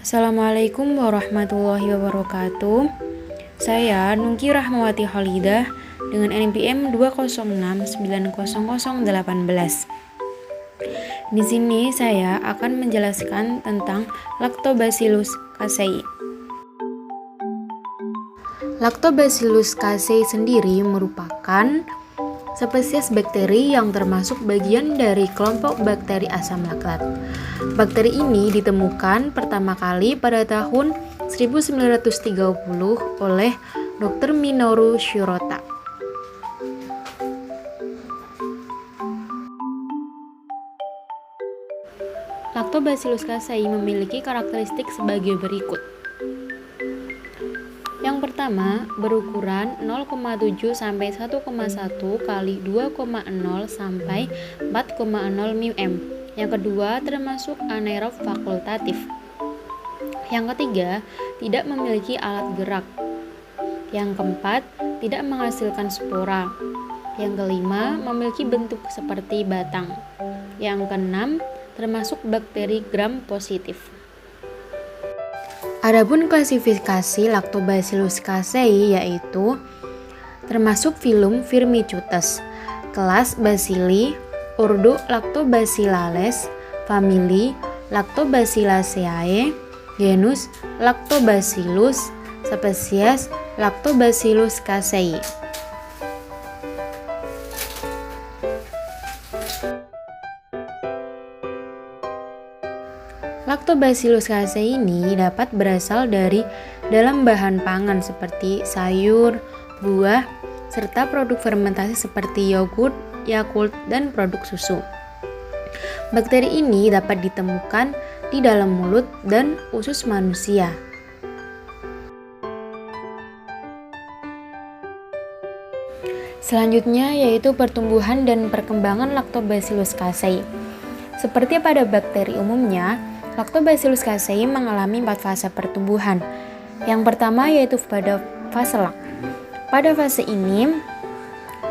Assalamualaikum warahmatullahi wabarakatuh. Saya Nungki Rahmawati Khalidah dengan NPM 206900018. Di sini saya akan menjelaskan tentang Lactobacillus casei. Lactobacillus casei sendiri merupakan spesies bakteri yang termasuk bagian dari kelompok bakteri asam laktat. Bakteri ini ditemukan pertama kali pada tahun 1930 oleh Dr. Minoru Shirota. Lactobacillus casei memiliki karakteristik sebagai berikut. Yang pertama, berukuran 0,7 sampai 1,1 kali 2,0 sampai 4,0 mm. Yang kedua, termasuk anaerob fakultatif. Yang ketiga, tidak memiliki alat gerak. Yang keempat, tidak menghasilkan spora. Yang kelima, memiliki bentuk seperti batang. Yang keenam, termasuk bakteri gram positif. Adapun klasifikasi Lactobacillus casei yaitu termasuk filum Firmicutes, kelas Bacilli, ordo Lactobacillales, famili Lactobacilliaceae, genus Lactobacillus, spesies Lactobacillus casei. Lactobacillus casei ini dapat berasal dari dalam bahan pangan seperti sayur, buah, serta produk fermentasi seperti yogurt, Yakult, dan produk susu. Bakteri ini dapat ditemukan di dalam mulut dan usus manusia. Selanjutnya yaitu pertumbuhan dan perkembangan Lactobacillus casei. Seperti pada bakteri umumnya, Lactobacillus casei mengalami 4 fase pertumbuhan. Yang pertama yaitu pada fase lak. Pada fase ini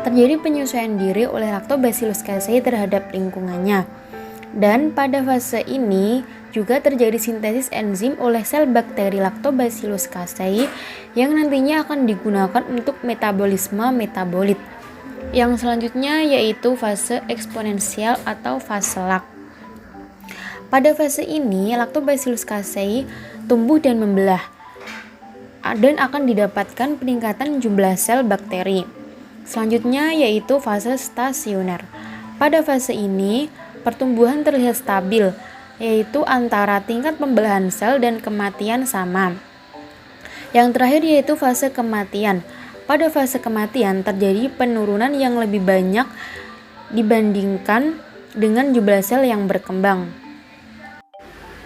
terjadi penyesuaian diri oleh Lactobacillus casei terhadap lingkungannya. Dan pada fase ini juga terjadi sintesis enzim oleh sel bakteri Lactobacillus casei yang nantinya akan digunakan untuk metabolisme metabolit. Yang selanjutnya yaitu fase eksponensial atau fase lak. Pada fase ini, Lactobacillus casei tumbuh dan membelah, dan akan didapatkan peningkatan jumlah sel bakteri. Selanjutnya yaitu fase stasioner. Pada fase ini, pertumbuhan terlihat stabil, yaitu antara tingkat pembelahan sel dan kematian sama. Yang terakhir yaitu fase kematian. Pada fase kematian terjadi penurunan yang lebih banyak dibandingkan dengan jumlah sel yang berkembang.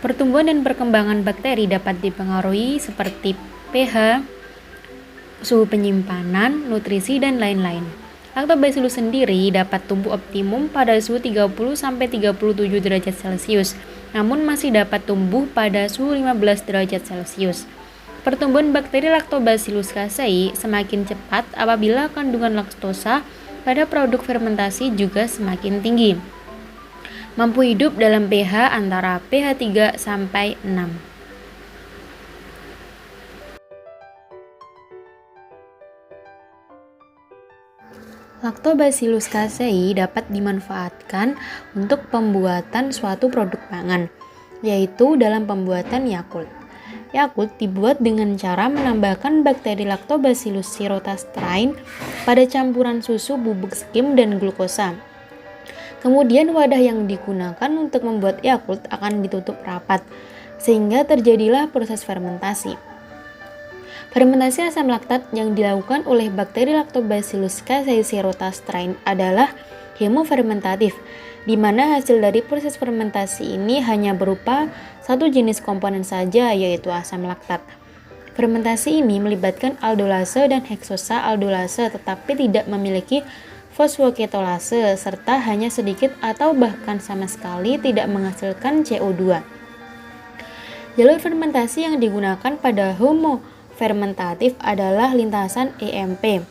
Pertumbuhan dan perkembangan bakteri dapat dipengaruhi seperti pH, suhu penyimpanan, nutrisi, dan lain-lain. Lactobacillus sendiri dapat tumbuh optimum pada suhu 30-37 derajat Celcius, namun masih dapat tumbuh pada suhu 15 derajat Celcius. Pertumbuhan bakteri Lactobacillus casei semakin cepat apabila kandungan laktosa pada produk fermentasi juga semakin tinggi. Mampu hidup dalam pH antara pH 3 sampai 6. Lactobacillus casei dapat dimanfaatkan untuk pembuatan suatu produk pangan, yaitu dalam pembuatan Yakult. Yakult dibuat dengan cara menambahkan bakteri Lactobacillus cerotastrain pada campuran susu, bubuk skim, dan glukosa. Kemudian wadah yang digunakan untuk membuat Yakult akan ditutup rapat, sehingga terjadilah proses fermentasi. Fermentasi asam laktat yang dilakukan oleh bakteri Lactobacillus casei cerotastrain adalah hemofermentatif, di mana hasil dari proses fermentasi ini hanya berupa satu jenis komponen saja, yaitu asam laktat. Fermentasi ini melibatkan aldolase dan heksosa aldolase, tetapi tidak memiliki fosfoketolase serta hanya sedikit atau bahkan sama sekali tidak menghasilkan CO2. Jalur fermentasi yang digunakan pada homofermentatif adalah lintasan EMP,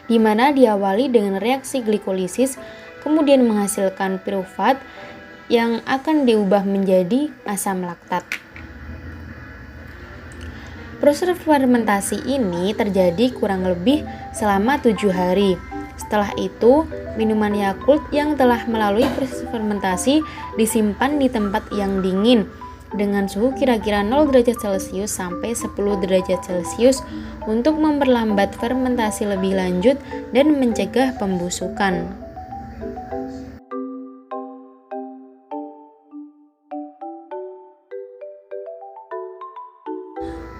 di mana diawali dengan reaksi glikolisis, kemudian menghasilkan pirufat yang akan diubah menjadi asam laktat. Proses fermentasi ini terjadi kurang lebih selama 7 hari. Setelah itu, minuman Yakult yang telah melalui proses fermentasi disimpan di tempat yang dingin dengan suhu kira-kira 0 derajat Celcius sampai 10 derajat Celcius untuk memperlambat fermentasi lebih lanjut dan mencegah pembusukan.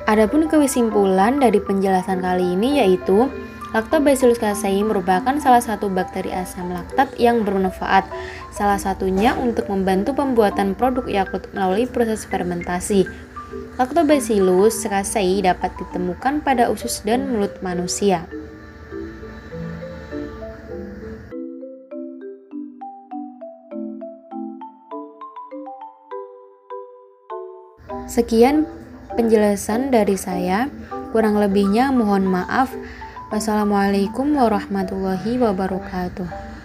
Adapun kesimpulan dari penjelasan kali ini yaitu Lactobacillus casei merupakan salah satu bakteri asam laktat yang bermanfaat, salah satunya untuk membantu pembuatan produk Yakult melalui proses fermentasi. Lactobacillus casei dapat ditemukan pada usus dan mulut manusia. Sekian penjelasan dari saya, kurang lebihnya mohon maaf. Wassalamualaikum warahmatullahi wabarakatuh.